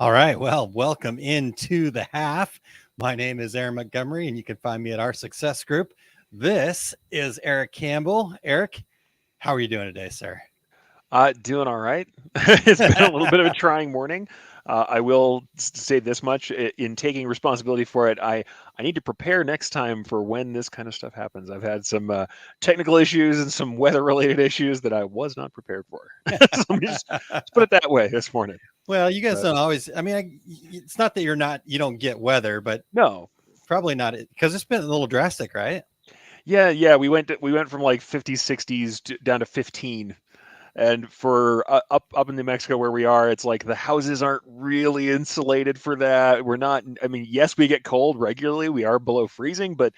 All right. Well, welcome into the half. My name is Aaron Montgomery, and you can find me at our success group. This is Erich Campbell. Eric, how are you doing today, sir? Doing all right. It's been a little bit of a trying morning. I will say this much in taking responsibility for it. I need to prepare next time for when this kind of stuff happens. I've had some technical issues and some weather related issues that I was not prepared for. So let me just let's put it that way this morning. Well, you guys But don't always. It's not that you don't get weather, but no, probably not because it's been a little drastic, right? yeah, we went from like 50s, 60s down to 15. And for up in New Mexico where we are, it's like the houses aren't really insulated for that. We're not. I mean, yes, we get cold regularly. We are below freezing, but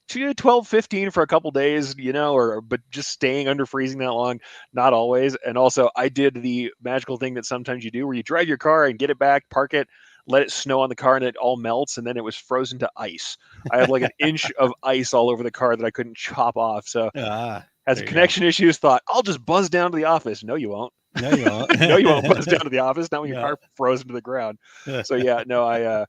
12, 15 for a couple days, or but just staying under freezing that long, not always. And also, I did the magical thing that sometimes you do, where you drive your car and get it back, park it, let it snow on the car, and it all melts, and then it was frozen to ice. I had like an inch of ice all over the car that I couldn't chop off. So Ah, has there you go. connection issues, thought I'll just buzz down to the office. No, you won't. No, you won't. No, you won't buzz down to the office. Not when your No. car frozen to the ground. So yeah, no, I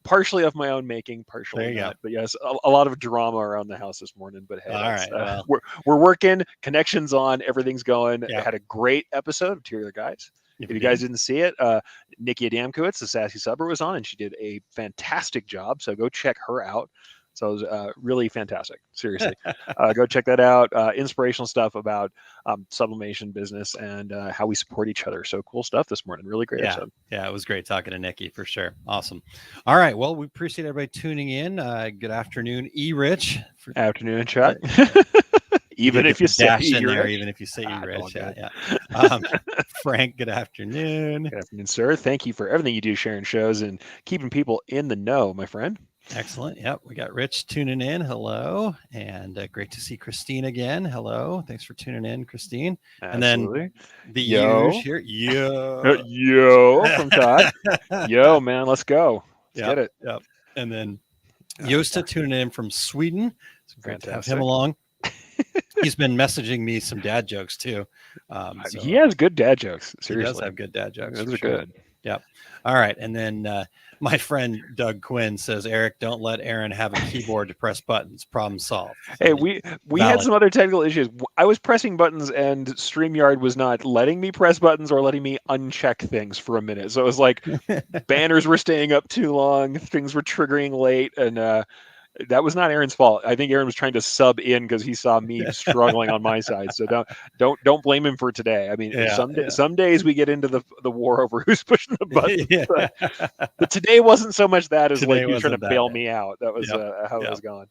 partially of my own making, There partially you go. not. But yes, a lot of drama around the house this morning. But hey, All that's right. Well, we're working. Connections on. Everything's going. I yeah. had a great episode of Tear the Guys. If If you you guys did, didn't see it, Nikki Adamkowitz, the Sassy Subber, was on, and she did a fantastic job. So go check her out. So it was really fantastic. Seriously, go check that out. Inspirational stuff about sublimation business and how we support each other. So cool stuff this morning. Really great yeah, episode. yeah, it was great talking to Nikki for sure. Awesome. All right. Well, we appreciate everybody tuning in. Good afternoon, Rich. Afternoon, Chuck. You Even did if get you the say dash in you're there, rich. even if you say It's all Rich. Yeah, good. yeah. Frank, good afternoon. Good afternoon, sir. Thank you for everything you do, sharing shows and keeping people in the know, my friend. Excellent. Yep. We got Rich tuning in. Hello. And great to see Christine again. Hello. Thanks for tuning in, Christine. And then Absolutely. the huge Yo. here. Yeah. Yo from Todd. Yo, man, let's go. Let's Yep. get it. Yep. And then Yeah. Yosta tuning in from Sweden. It's great to have him Fantastic. along. He's been messaging me some dad jokes too. He So has good dad jokes. he does Seriously. have good dad jokes Those for are sure. good. Yep. All right. And then my friend Doug Quinn says, Eric, don't let Aaron have a keyboard to press buttons. Problem solved. So, Hey, we had valid. some other technical issues. I was pressing buttons and StreamYard was not letting me press buttons or letting me uncheck things for a minute. So it was like banners were staying up too long, things were triggering late, and that was not Aaron's fault. I think Aaron was trying to sub in because he saw me struggling on my side. So don't blame him for today. I mean, Yeah. Yeah. some days we get into the war over who's pushing the buttons. Yeah. But today wasn't so much that as Today like he was trying to wasn't that bail day. me out. That was Yep. how it Yep. was going.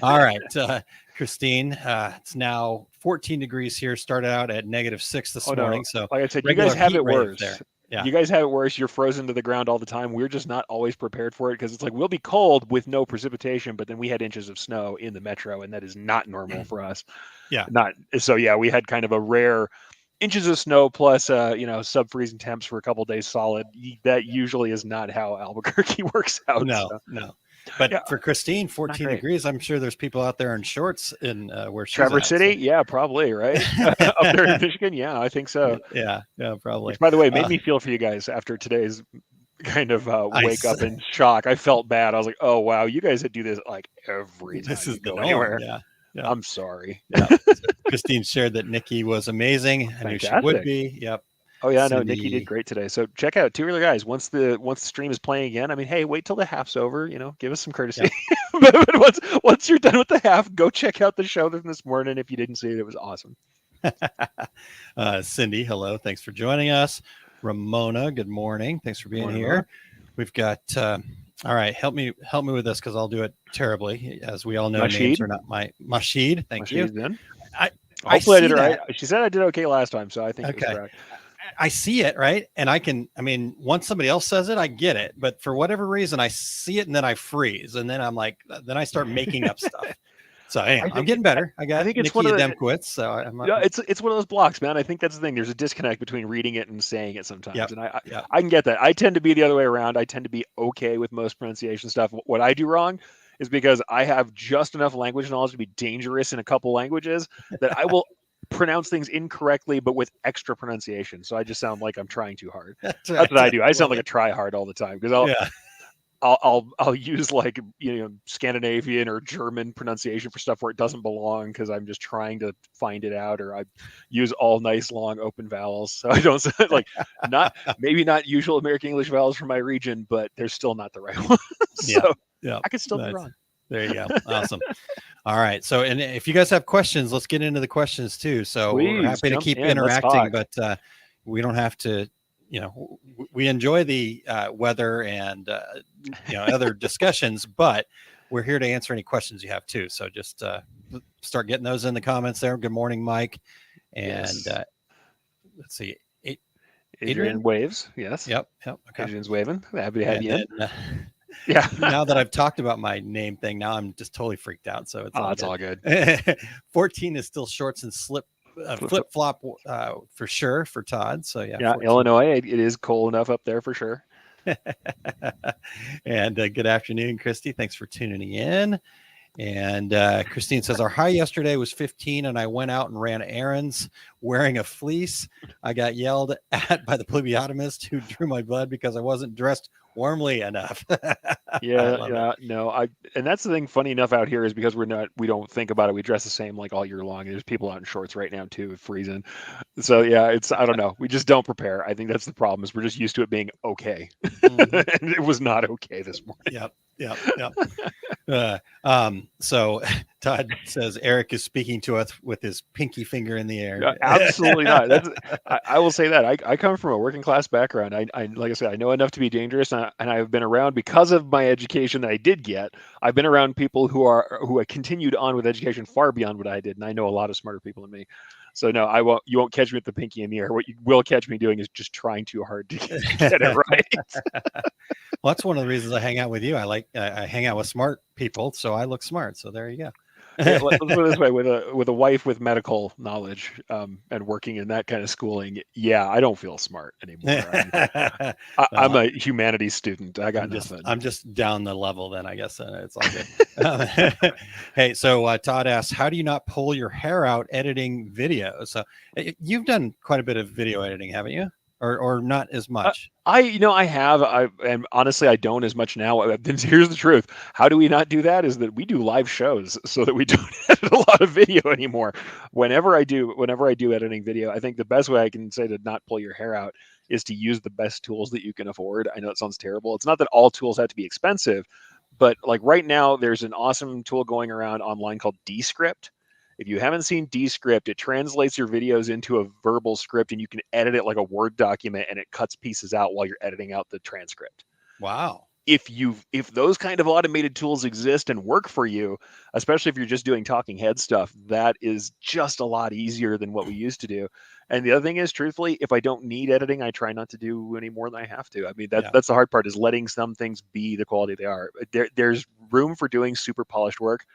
All right. Christine, it's now 14 degrees here. Started out at -6 this Oh no! morning. So Like I said, you regular guys have heat it wave worse. there. Yeah. You guys have it worse. You're frozen to the ground all the time. We're just not always prepared for it because it's like we'll be cold with no precipitation, but then we had inches of snow in the metro, and that is not normal for us. Yeah. Not so. Yeah, we had kind of a rare inches of snow plus sub freezing temps for a couple days solid. That usually is not how Albuquerque works out. No, So, no. But yeah, for Christine, not 14 great. degrees. I'm sure there's people out there in shorts in where she's Traverse at. So, City, yeah, probably right up there in Michigan. Yeah, I think so. yeah, probably. Which, by the way, made me feel for you guys after today's kind of wake Ice. up in shock. I felt bad. I was like, oh wow, you guys that do this like every time This you is the go norm. anywhere. Yeah. Yeah. I'm sorry. Yeah. Christine shared that Nikki was amazing. I knew she would Fantastic. be. Yep. Oh yeah, no, Nikki did Cindy. great today. So check out Two Real Guys once the stream is playing again. I mean, hey, wait till the half's over. Give us some courtesy. Yep. But once you're done with the half, go check out the show from this morning. If you didn't see it, it was awesome. Cindy, hello. Thanks for joining us. Ramona, good morning. Thanks for being Morning, here. Ramona. We've got all right, help me with this because I'll do it terribly. As we all know, Mashid? names are not my Mashid. Thank you. She's in. I Hopefully, I see did it right. that. She said I did okay last time, so I think it was Okay. correct. I see it, right? And once somebody else says it, I get it. But for whatever reason, I see it and then I freeze. And then I'm like, then I start making up stuff. So anyway, I'm getting better. I got think it's Nikki one of the- Adamkowitz. So I'm Yeah, it's one of those blocks, man. I think that's the thing. There's a disconnect between reading it and saying it sometimes, Yep, and yep. I can get that. I tend to be the other way around. I tend to be okay with most pronunciation stuff. What I do wrong is because I have just enough language knowledge to be dangerous in a couple languages that I will pronounce things incorrectly, but with extra pronunciation. So I just sound like I'm trying too hard. That's That's what I do. I sound love like a it. try hard all the time because Yeah. I'll use like Scandinavian or German pronunciation for stuff where it doesn't belong because I'm just trying to find it out, or I use all nice long open vowels. So I don't like maybe not usual American English vowels from my region, but they're still not the right ones. So Yeah. I could still be Nice. wrong. There you go. Awesome. All right. So, and if you guys have questions, let's get into the questions too. So we're Please happy to jump keep in, let's interacting, talk. but we don't have to, we enjoy the weather and, other discussions, but we're here to answer any questions you have too. So just start getting those in the comments there. Good morning, Mike. And Yes. let's see. Adrian waves. Yes. Yep. Okay. Adrian's waving. Happy to have And you in. then, Yeah. now that I've talked about my name thing, now I'm just totally freaked out. So it's all good. 14 is still shorts and flip flop for sure for Todd. So yeah, 14. Illinois, it is cold enough up there for sure. And good afternoon, Christy. Thanks for tuning in. And Christine says, our high yesterday was 15 and I went out and ran errands wearing a fleece. I got yelled at by the phlebotomist who drew my blood because I wasn't dressed warmly enough. No, and that's the thing, funny enough, out here is because we don't think about it. We dress the same like all year long. There's people out in shorts right now too, freezing. So yeah, I don't know. We just don't prepare. I think that's the problem, is we're just used to it being okay. Mm-hmm. And it was not okay this morning. Yep. So Todd says Eric is speaking to us with his pinky finger in the air. Absolutely not. I will say that I come from a working class background. I like I said, I know enough to be dangerous, and I've been around, because of my education that I did get. I've been around people who have continued on with education far beyond what I did, and I know a lot of smarter people than me. So no, you won't catch me with the pinky in the air. What you will catch me doing is just trying too hard to get it right. Well, that's one of the reasons I hang out with you. I hang out with smart people, so I look smart. So there you go. Yeah, let's put it this way: with a wife with medical knowledge and working in that kind of schooling, yeah, I don't feel smart anymore. I'm a humanities student. I got nothing. I'm just down the level then, I guess. It's all good. Hey, so Todd asks, how do you not pull your hair out editing videos? So you've done quite a bit of video editing, haven't you? Or not as much? I have. And honestly, I don't as much now. Here's the truth. How do we not do that? Is that we do live shows so that we don't edit a lot of video anymore. Whenever I do editing video, I think the best way I can say to not pull your hair out is to use the best tools that you can afford. I know it sounds terrible. It's not that all tools have to be expensive, but like right now, there's an awesome tool going around online called Descript. If you haven't seen Descript, it translates your videos into a verbal script, and you can edit it like a Word document, and it cuts pieces out while you're editing out the transcript. Wow. If those kind of automated tools exist and work for you, especially if you're just doing talking head stuff, that is just a lot easier than what we used to do. And the other thing is, truthfully, if I don't need editing, I try not to do any more than I have to. I mean, that's the hard part, is letting some things be the quality they are. There's room for doing super polished work,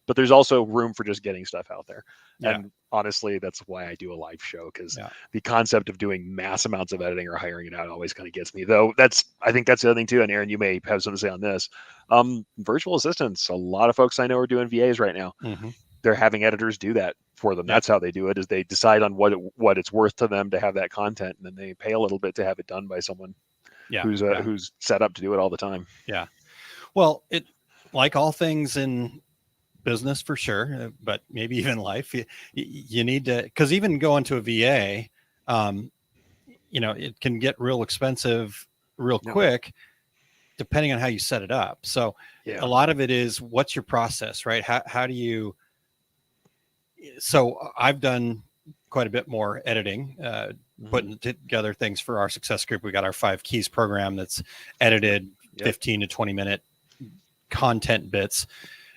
but there's also room for just getting stuff out there. Yeah. And honestly, that's why I do a live show, because the concept of doing mass amounts of editing or hiring it out always kind of gets me. Though I think that's the other thing too. And Aaron, you may have something to say on this. Virtual assistants. A lot of folks I know are doing VAs right now. Mm-hmm. They're having editors do that for them. That's how they do it, is they decide on what it's worth to them to have that content, and then they pay a little bit to have it done by someone who's set up to do it all the time. Yeah. Well, it, like all things in business for sure, but maybe even life, you need to, because even going to a VA, it can get real expensive real quick, depending on how you set it up. So a lot of it is, what's your process, right? How do you, so I've done quite a bit more editing, putting together things for our success group. We got our 5 keys program that's edited 15 to 20 minute content bits.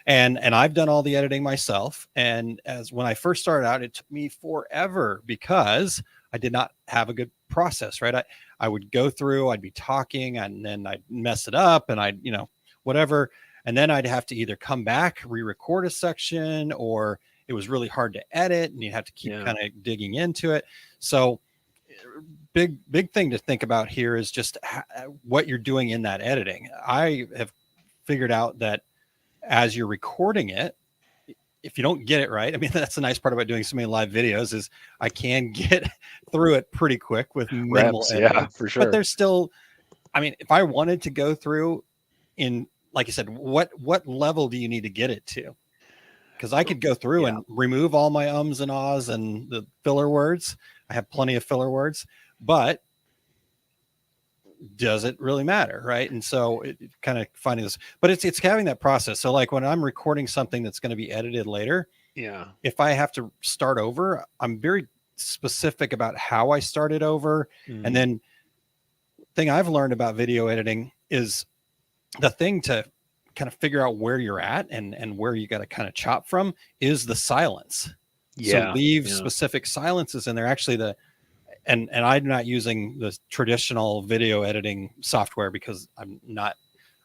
And I've done all the editing myself. And when I first started out, it took me forever because I did not have a good process, right? I would go through, I'd be talking, and then I'd mess it up, and I'd, whatever. And then I'd have to either come back, re-record a section, or it was really hard to edit and you have to keep kind of digging into it. So big thing to think about here is just what you're doing in that editing. I have figured out that as you're recording it, if you don't get it right, I mean, that's the nice part about doing so many live videos is I can get through it pretty quick with minimal Reps, editing. yeah, for But sure. there's still, I mean, if I wanted to go through in, like you said, what level do you need to get it to? Because I could go through and remove all my ums and ahs and the filler words. I have plenty of filler words, but does it really matter, right? And so it kind of finding this, but it's having that process. So like when I'm recording something that's going to be edited later, if I have to start over, I'm very specific about how I started over. And then thing I've learned about video editing is the thing to kind of figure out where you're at and where you got to kind of chop from is the silence. So leave specific silences in there. Actually, and I'm not using the traditional video editing software because I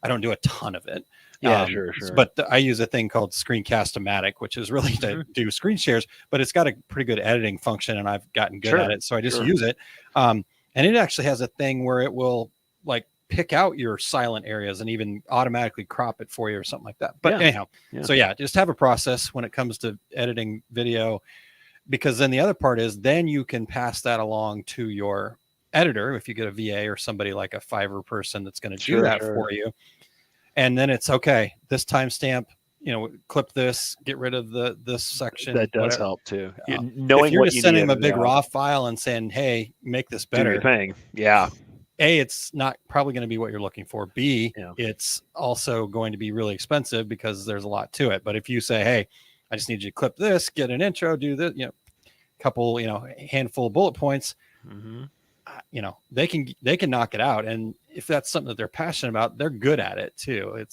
don't do a ton of it. Sure. But I use a thing called Screencast-O-Matic, which is really to do screen shares, but it's got a pretty good editing function and I've gotten good at it. So I just use it. And it actually has a thing where it will like pick out your silent areas and even automatically crop it for you or something like that. But anyhow, so just have a process when it comes to editing video, because then the other part is then you can pass that along to your editor if you get a VA or somebody like a Fiverr person that's going to do that for you. And then it's okay, this timestamp, clip this, get rid of this section. That does help too. Knowing if you're what just you sending need them a big raw file and saying, hey, make this better. Do your thing. Yeah. A, it's not probably going to be what you're looking for. B, it's also going to be really expensive because there's a lot to it. But if you say, hey, I just need you to clip this, get an intro, do this, couple, handful of bullet points, they can knock it out. And if that's something that they're passionate about, they're good at it too.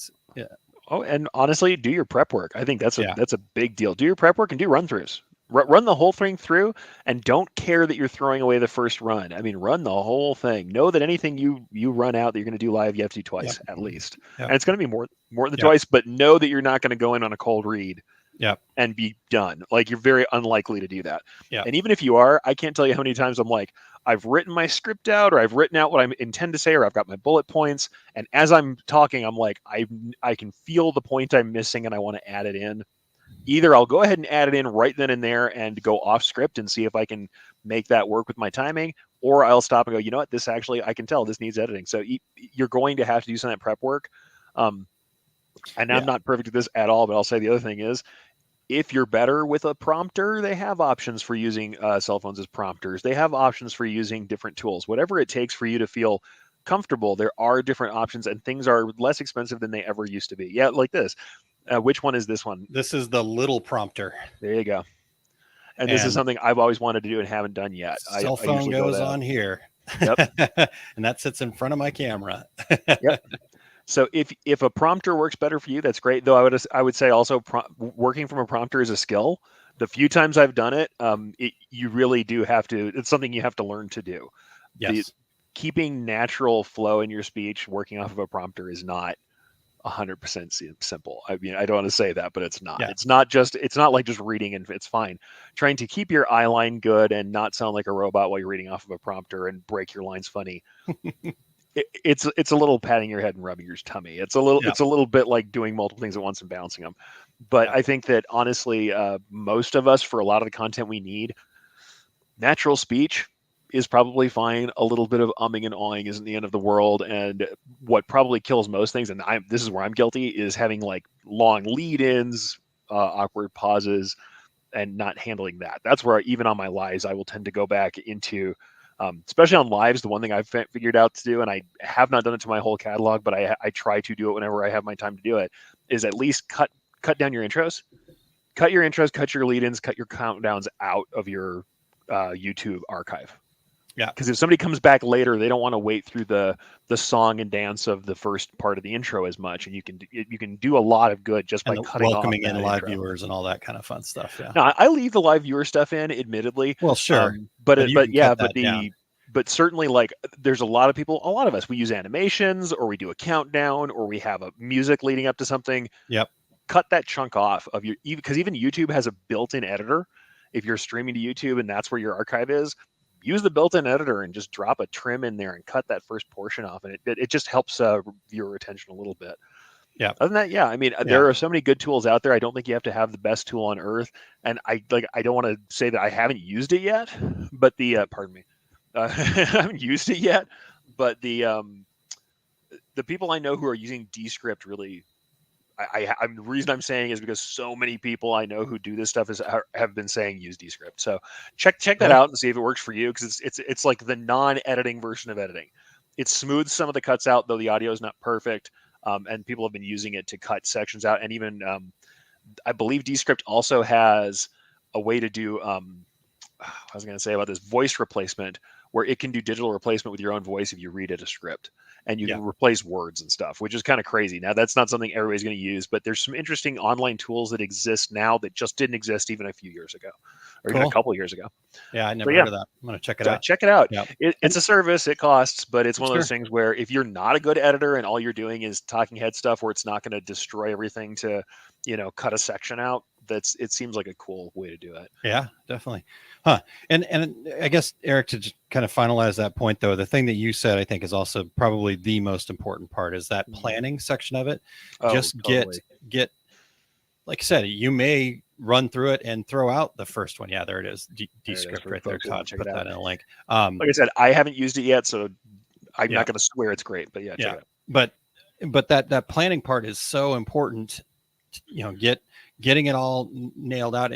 Oh, and honestly, do your prep work. I think that's a big deal. Do your prep work and do run throughs. Run the whole thing through and don't care that you're throwing away the first run. I mean, run the whole thing. Know that anything you run out that you're going to do live, you have to do twice at least. And it's going to be more than twice, but know that you're not going to go in on a cold read and be done. Like, you're very unlikely to do that. And even if you are, I can't tell you how many times I'm like, I've written my script out, or I've written out what I intend to say, or I've got my bullet points. And as I'm talking, I'm like, I can feel the point I'm missing and I want to add it in. Either I'll go ahead and add it in right then and there and go off script and see if I can make that work with my timing, or I'll stop and go, you know what, this actually, I can tell this needs editing. So you're going to have to do some of that prep work. And I'm not perfect at this at all, but I'll say the other thing is, if you're better with a prompter, they have options for using cell phones as prompters. They have options for using different tools. Whatever it takes for you to feel comfortable, there are different options, and things are less expensive than they ever used to be. Yeah, like this. Which one is this one? This is the little prompter. There you go. And this is something I've always wanted to do and haven't done yet. Cell phone goes on here. Yep. And that sits in front of my camera. Yep. So if a prompter works better for you, that's great. Though I would say also working from a prompter is a skill. The few times I've done it, you really do have to. It's something you have to learn to do. Yes. Keeping natural flow in your speech, working off of a prompter, is not 100% simple. I mean, I don't want to say that, but it's not. Yeah. It's not like just reading and it's fine. Trying to keep your eye line good and not sound like a robot while you're reading off of a prompter and break your lines funny. It's a little patting your head and rubbing your tummy. It's a little bit like doing multiple things at once and balancing them. But I think that honestly, most of us, for a lot of the content we need, natural speech is probably fine. A little bit of umming and awing isn't the end of the world. And what probably kills most things, and this is where I'm guilty, is having like long lead-ins, awkward pauses, and not handling that. That's where even on my lives, I will tend to go back into, especially on lives, the one thing I've figured out to do, and I have not done it to my whole catalog, but I try to do it whenever I have my time to do it, is at least cut down your intros. Cut your intros, cut your lead-ins, cut your countdowns out of your YouTube archive. Yeah, because if somebody comes back later, they don't want to wait through the song and dance of the first part of the intro as much, and you can do a lot of good just by cutting welcoming off in live intro. Viewers and all that kind of fun stuff. Yeah, now I leave the live viewer stuff in, admittedly. Well, sure, but certainly, like, there's a lot of us, we use animations, or we do a countdown, or we have a music leading up to something. Yep. Cut that chunk off of your, because even YouTube has a built-in editor. If you're streaming to YouTube and that's where your archive is, use the built-in editor and just drop a trim in there and cut that first portion off, and it just helps viewer retention a little bit. Yeah. Other than that, yeah, I mean, there are so many good tools out there. I don't think you have to have the best tool on earth. And I don't want to say that I haven't used it yet, but pardon me, I haven't used it yet, but the people I know who are using Descript really, the reason I'm saying is because so many people I know who do this stuff have been saying use Descript. So check that out and see if it works for you, because it's like the non-editing version of editing. It smooths some of the cuts out, though the audio is not perfect. And people have been using it to cut sections out, and even I believe Descript also has a way to do I was going to say about this voice replacement, where it can do digital replacement with your own voice if you read it a script, and you can replace words and stuff, which is kind of crazy. Now, that's not something everybody's going to use, but there's some interesting online tools that exist now that just didn't exist even a few years ago, or even a couple of years ago. Yeah, I never heard of that. I'm going to check it out. Check it out. Yeah. It's a service. It costs, but it's one of those things where if you're not a good editor and all you're doing is talking head stuff, where it's not going to destroy everything to, cut a section out, it seems like a cool way to do it. Yeah, definitely. Huh. And I guess, Eric, to just kind of finalize that point, though, the thing that you said, I think, is also probably the most important part, is that planning section of it. Just totally. get, like I said, you may run through it and throw out the first one. Yeah, there it is. Descript right there. Todd, put that in a link. Like I said, I haven't used it yet, so I'm not going to swear it's great, but check it out. But that planning part is so important. Getting it all nailed out.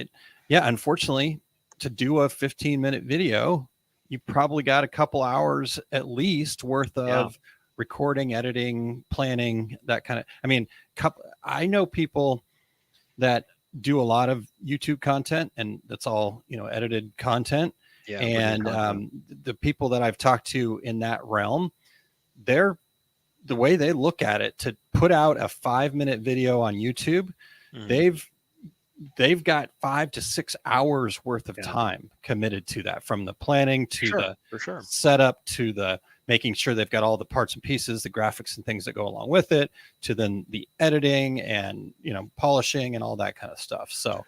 Unfortunately, to do a 15-minute video, you probably got a couple hours at least worth of recording, editing, planning, that kind of. I mean, I know people that do a lot of YouTube content, and that's all edited content. Yeah, and the people that I've talked to in that realm, the way they look at it, to put out a 5-minute video on YouTube, they've got 5 to 6 hours worth of time committed to that, from the planning to the setup to the making sure they've got all the parts and pieces, the graphics and things that go along with it, to then the editing and polishing and all that kind of stuff. So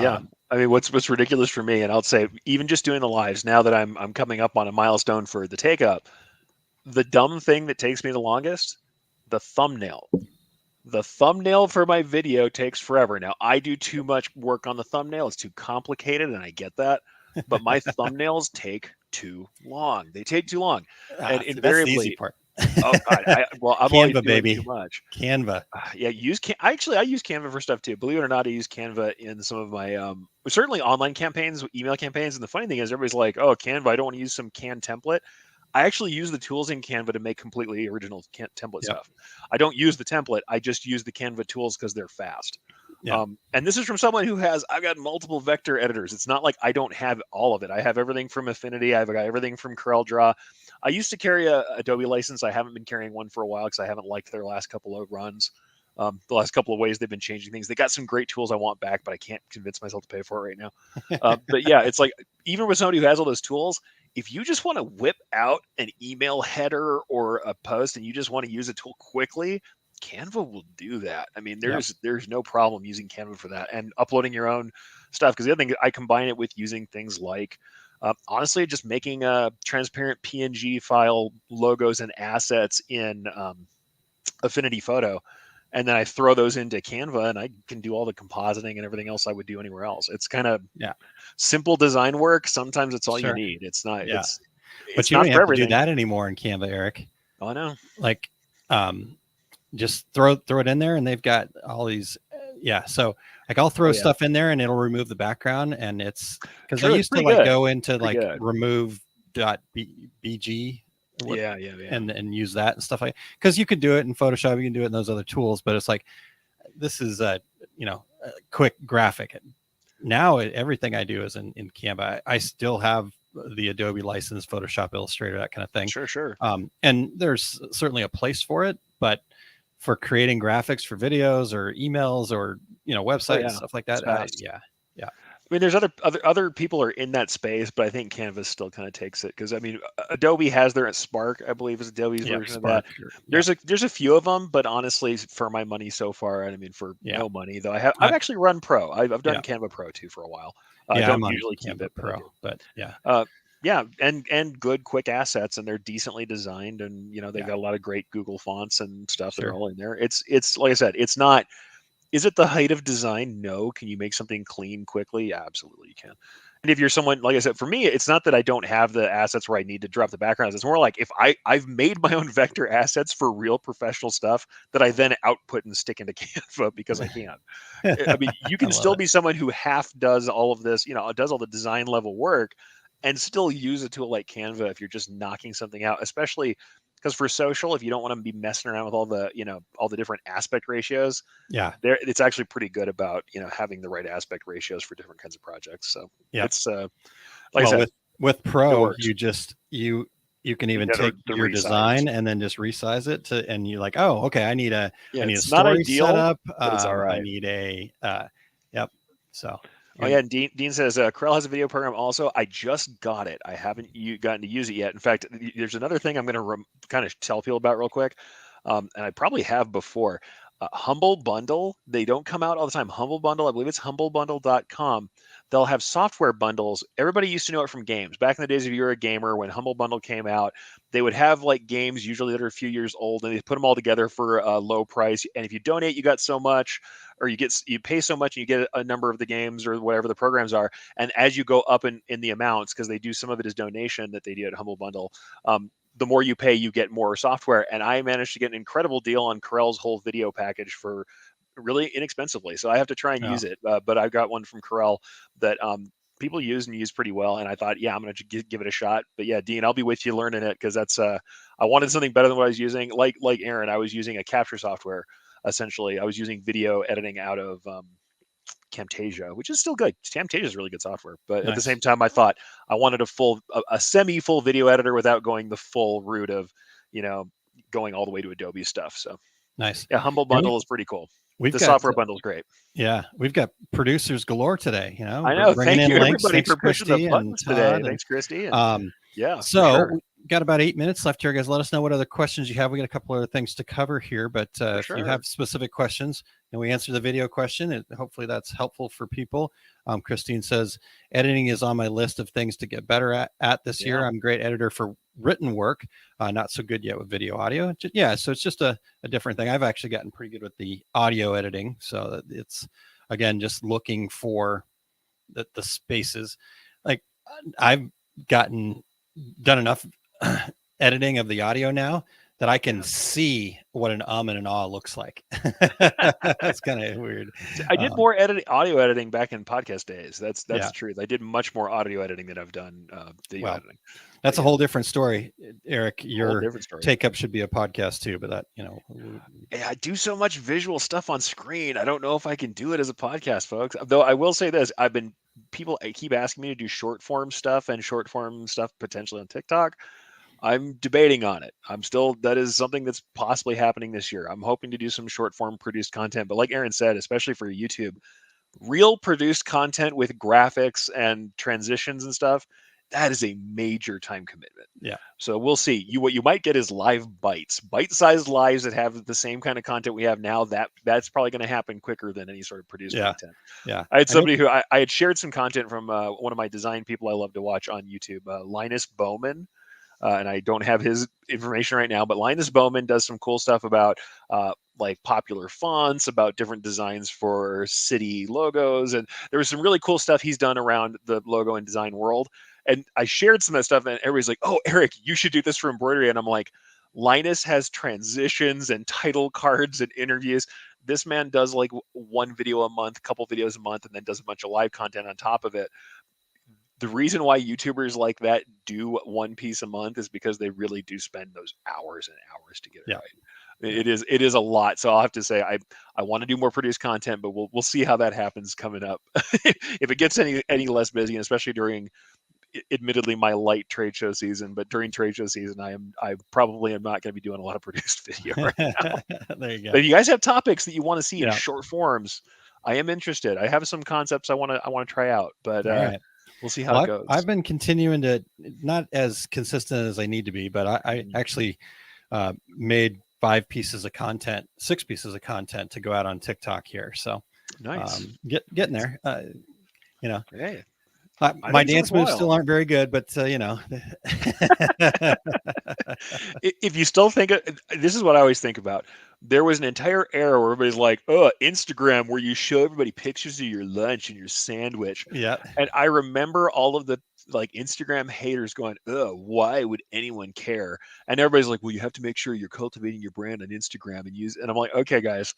I mean, what's ridiculous for me, and I'll say, even just doing the lives now that I'm coming up on a milestone for the Take Up, the dumb thing that takes me the longest, the thumbnail. The thumbnail for my video takes forever. Now, I do too much work on the thumbnail. It's too complicated, and I get that. But my thumbnails take too long. They take too long. And invariably, that's the easy part. Oh God! I'm Canva, always doing baby. Too much. Canva. I use Canva for stuff too. Believe it or not, I use Canva in some of my certainly online campaigns, email campaigns. And the funny thing is, everybody's like, "Oh, Canva! I don't want to use some canned template." I actually use the tools in Canva to make completely original template stuff. I don't use the template. I just use the Canva tools because they're fast. Yeah. And this is from someone I've got multiple vector editors. It's not like I don't have all of it. I have everything from Affinity. I've got everything from CorelDRAW. I used to carry a Adobe license. I haven't been carrying one for a while because I haven't liked their last couple of runs. The last couple of ways they've been changing things. They got some great tools I want back, but I can't convince myself to pay for it right now. But yeah, it's like, even with somebody who has all those tools, if you just want to whip out an email header or a post and you just want to use a tool quickly, Canva will do that. I mean, there's no problem using Canva for that, and uploading your own stuff. Because the other thing, I combine it with using things like, honestly, just making a transparent PNG file logos and assets in Affinity Photo. And then I throw those into Canva, and I can do all the compositing and everything else I would do anywhere else. It's kind of simple design work. Sometimes it's all you need. It's not. Yeah. But you don't have to do that anymore in Canva, Eric. Oh, I know. Like, just throw it in there, and they've got all these. So like, I'll throw stuff in there, and it'll remove the background, and it's because I used to go into remove.bg. And use that and stuff, like, because you could do it in Photoshop, you can do it in those other tools, but it's like, this is a quick graphic. Now everything I do is in Canva. I still have the Adobe license, Photoshop, Illustrator, that kind of thing. Sure. And there's certainly a place for it, but for creating graphics for videos or emails or websites, stuff like that, I mean, there's other people are in that space, but I think Canvas still kind of takes it, because I mean, Adobe has their Spark, I believe, is Adobe's version of that. There's a few of them, but honestly, for my money so far, and I mean, for no money though, I've actually run Pro. I've done Canva Pro too for a while. I don't usually keep it Pro, but Yeah, and good quick assets, and they're decently designed, and they've got a lot of great Google fonts and stuff that are all in there. It's like I said, it's not. Is it the height of design? No. Can you make something clean quickly? Yeah, absolutely, you can. And if you're someone, like I said, for me, it's not that I don't have the assets where I need to drop the backgrounds. It's more like if I've made my own vector assets for real professional stuff that I then output and stick into Canva because I can. I mean, you I can love still it. be someone who half does all of this, does all the design level work and still use a tool like Canva if you're just knocking something out, especially because for social, if you don't want to be messing around with all the different aspect ratios, Yeah. it's actually pretty good about having the right aspect ratios for different kinds of projects. So Yep. it's like I Well, said, with it Pro, works. you can You even get take the your resize. design and then just resize it and you're like, oh, okay, I need a Yeah, I need a it's not story ideal, setup. but it's all I right. need a yep. So Oh yeah, and Dean says Corel has a video program also. I just got it. I haven't gotten to use it yet. In fact, there's another thing I'm going to kind of tell people about real quick, and I probably have before. Humble Bundle. They don't come out all the time. Humble Bundle. I believe it's humblebundle.com. They'll have software bundles. Everybody used to know it from games. Back in the days, if you were a gamer, when Humble Bundle came out, they would have like games usually that are a few years old, and they put them all together for a low price. And if you donate, you got so much, or you pay so much and you get a number of the games or whatever the programs are. And as you go up in the amounts, because they do some of it as donation that they do at Humble Bundle, the more you pay, you get more software. And I managed to get an incredible deal on Corel's whole video package for really inexpensively. So I have to try and use it, but I've got one from Corel that people use and use pretty well. And I thought, yeah, I'm going to give it a shot. But yeah, Dean, I'll be with you learning it because that's I wanted something better than what I was using. Like Aaron, I was using a capture software. Essentially, I was using video editing out of Camtasia, which is still good. Camtasia is really good software, but at the nice. same time, I thought I wanted a semi-full video editor without going the full route of, going all the way to Adobe stuff. So Nice. yeah, Humble And Bundle is pretty cool. we've The got software bundle is great. yeah, we've got producers galore today. I We're know. bringing Thank in you links. everybody Thanks, for pushing the Christy and buttons today. Todd. And Thanks, Christy. And um, yeah, for so sure. we got about 8 minutes left here, guys. Let us know what other questions you have. We got a couple other things to cover here, but For if you sure. have specific questions and we answer the video question, hopefully that's helpful for people. Christine says, editing is on my list of things to get better at this year. I'm a great editor for written work, not so good yet with video audio. Yeah, so it's just a different thing. I've actually gotten pretty good with the audio editing. So it's, again, just looking for the spaces. Like I've done enough editing of the audio now that I can see what an and an ah looks like. That's kind of weird. I did more audio editing back in podcast days. That's the truth. I did much more audio editing than I've done video editing. That's a whole different story, Eric. Your different story. Take up should be a podcast too, but that Yeah, I do so much visual stuff on screen. I don't know if I can do it as a podcast, folks. Though I will say this: people keep asking me to do short form stuff potentially on TikTok. I'm debating on it. That is something that's possibly happening this year. I'm hoping to do some short form produced content, but like Aaron said, especially for YouTube, real produced content with graphics and transitions and stuff, that is a major time commitment. Yeah. So we'll see. What you might get is live bite-sized lives that have the same kind of content we have now. That's probably going to happen quicker than any sort of produced content. Yeah. I had somebody who I had shared some content from one of my design people I love to watch on YouTube, Linus Bowman. And I don't have his information right now, but Linus Bowman does some cool stuff about like popular fonts, about different designs for city logos. And there was some really cool stuff he's done around the logo and design world. And I shared some of that stuff and everybody's like, oh, Eric, you should do this for embroidery. And I'm like, Linus has transitions and title cards and interviews. This man does like one video a month, couple videos a month, and then does a bunch of live content on top of it. The reason why YouTubers like that do one piece a month is because they really do spend those hours and hours to get it right. It is a lot. So I'll have to say I want to do more produced content, but we'll see how that happens coming up. If it gets any less busy, and especially during admittedly my light trade show season, but during trade show season I probably am not going to be doing a lot of produced video right now. There you go. But if you guys have topics that you want to see in short forms, I am interested. I have some concepts I want to try out, but all right. We'll see how it goes. I've been continuing to, not as consistent as I need to be, but I actually made 6 pieces of content to go out on TikTok here. So nice. getting there, Hey, My think it's dance moves still worthwhile. aren't very good, but If you still think this is what I always think about. There was an entire era where everybody's like, "Oh, Instagram, where you show everybody pictures of your lunch and your sandwich." yeah, And I remember all of the like Instagram haters going, "Oh, why would anyone care?" And everybody's like, "Well, you have to make sure you're cultivating your brand on Instagram and use." And I'm like, "Okay, guys,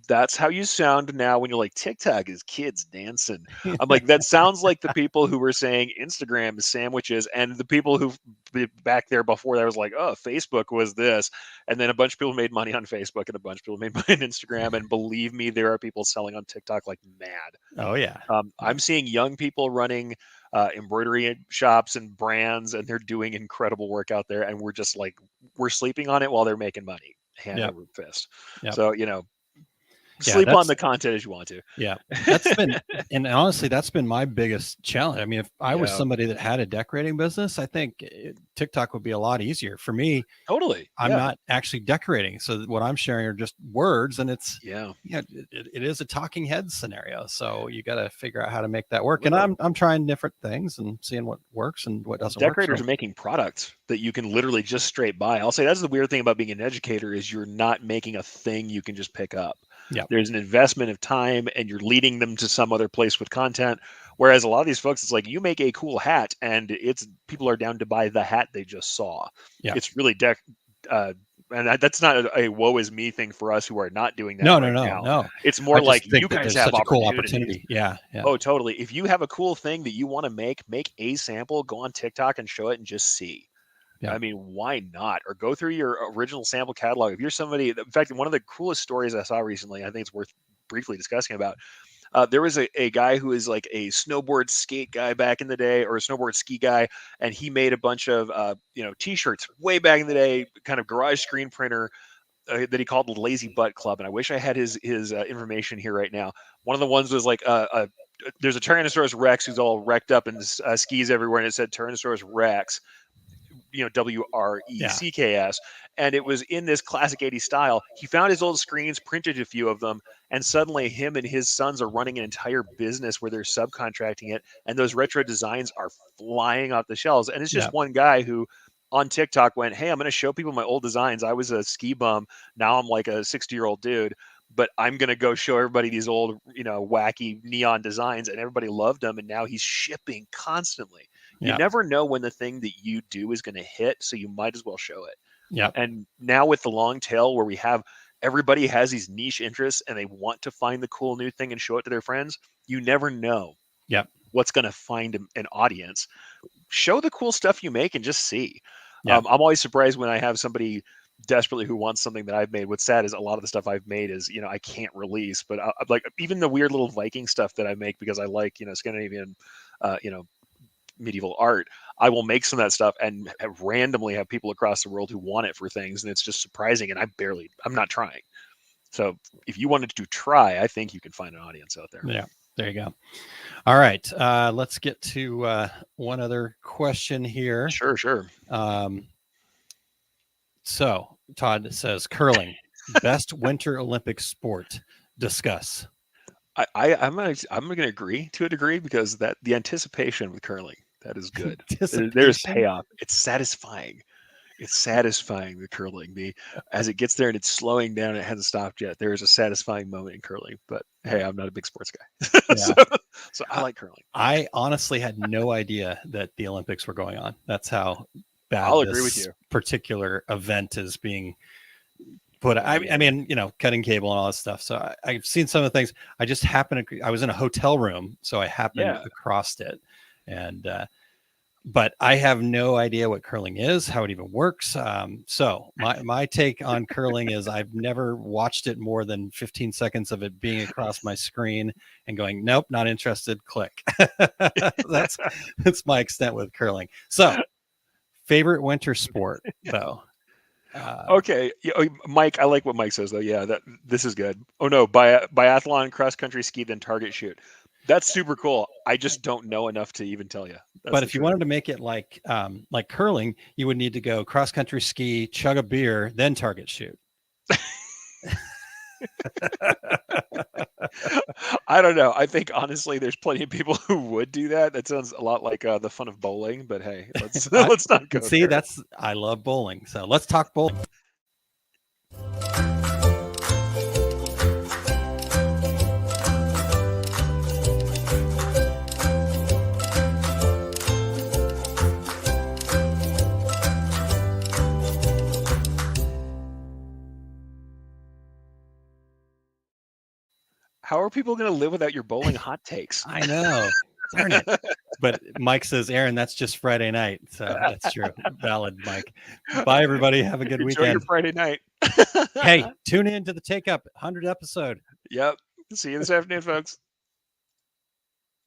that's how you sound now when you're like TikTok is kids dancing." I'm like, that sounds like the people who were saying Instagram is sandwiches, and the people who back there before that was like, oh, Facebook was this, and then a bunch of people made money on Facebook, and a bunch of people made money on Instagram, and believe me, there are people selling on TikTok like mad. oh yeah, I'm seeing young people running embroidery shops and brands, and they're doing incredible work out there, and we're just like we're sleeping on it while they're making money hand yep, over fist. yep, So yeah. sleep on the content as you want to. Yeah, that's been, and honestly, that's been my biggest challenge. I mean, if I was Yeah, somebody that had a decorating business, I think TikTok would be a lot easier for me. totally. I'm Yeah, not actually decorating, so what I'm sharing are just words, and it's yeah. it is a talking head scenario. So you got to figure out how to make that work. And Well, I'm trying different things and seeing what works and what doesn't work. decorators So are making products that you can literally just straight buy. I'll say that's the weird thing about being an educator is you're not making a thing you can just pick up. yeah, There's an investment of time and you're leading them to some other place with content. Whereas a lot of these folks, it's like you make a cool hat and it's people are down to buy the hat they just saw. yeah. It's really uh, and that's not a woe is me thing for us who are not doing that No, no, right no, now. no. It's I more like just you think that guys there's have such a cool opportunities. opportunity. Yeah, yeah, Oh, totally. If you have a cool thing that you want to make a sample, go on TikTok and show it and just see. yeah, I mean, why not? Or go through your original sample catalog. If you're somebody, in fact, one of the coolest stories I saw recently, I think it's worth briefly discussing about. There was a guy who is like a snowboard skate guy back in the day, or a snowboard ski guy, and he made a bunch of t-shirts way back in the day, kind of garage screen printer that he called the Lazy Butt Club, and I wish I had his information here right now. One of the ones was like there's a Tyrannosaurus Rex who's all wrecked up and skis everywhere, and it said Tyrannosaurus Rex, yeah, WRECKS, and it was in this classic 80s style. He found his old screens, printed a few of them, and suddenly him and his sons are running an entire business where they're subcontracting it, and those retro designs are flying off the shelves. And it's yeah, just one guy who on TikTok went, "Hey, I'm going to show people my old designs. I was a ski bum. Now I'm like a 60-year-old dude." But I'm gonna go show everybody these old, wacky neon designs, and everybody loved them. And now he's shipping constantly. You yeah, never know when the thing that you do is going to hit, so you might as well show it. yeah, And now with the long tail where we have everybody has these niche interests and they want to find the cool new thing and show it to their friends, you never know yeah, what's going to find an audience. Show the cool stuff you make and just see. yeah, I'm always surprised when I have somebody desperately who wants something that I've made. What's sad is a lot of the stuff I've made is, I can't release, but like even the weird little Viking stuff that I make because I like, Scandinavian, uh, you know, medieval art, I will make some of that stuff and randomly have people across the world who want it for things, and it's just surprising. And I'm not trying. So if you wanted to try, I think you can find an audience out there. yeah. There you go. All right, let's get to one other question here. Sure. So Todd says curling, best winter Olympic sport. Discuss. I'm gonna agree to a degree because that the anticipation with curling, that is good. There's Anticipation. payoff. It's satisfying. It's satisfying, the curling. As it gets there and it's slowing down, it hasn't stopped yet. There is a satisfying moment in curling. But hey, I'm not a big sports guy, Yeah. so I I, like curling. I honestly had no idea that the Olympics were going on. That's how bad I'll agree with this you. particular event is being put. Oh, I man. mean, cutting cable and all that stuff. So I've seen some of the things. I just happened to, I was in a hotel room, so I happened Yeah. across it. And, but I have no idea what curling is, how it even works. So my take on curling is I've never watched it more than 15 seconds of it being across my screen and going, nope, not interested. Click. that's my extent with curling. So favorite winter sport though. Okay, Mike. I like what Mike says though. Yeah, this is good. Oh no, biathlon, cross country ski, then target shoot. That's super cool. I just don't know enough to even tell you. That's But the if you truth. wanted to make it like curling, you would need to go cross country ski, chug a beer, then target shoot. I don't know. I think honestly, there's plenty of people who would do that. That sounds a lot like the fun of bowling. But hey, let's let's not go See, there. I love bowling. So let's talk bowling. How are people going to live without your bowling hot takes? I know. Darn it. But Mike says, Aaron, that's just Friday night. So that's true. Valid, Mike. Bye, everybody. Have a good Enjoy weekend. your Friday night. Hey, tune in to the Take Up 100 episode. Yep. See you this afternoon, folks.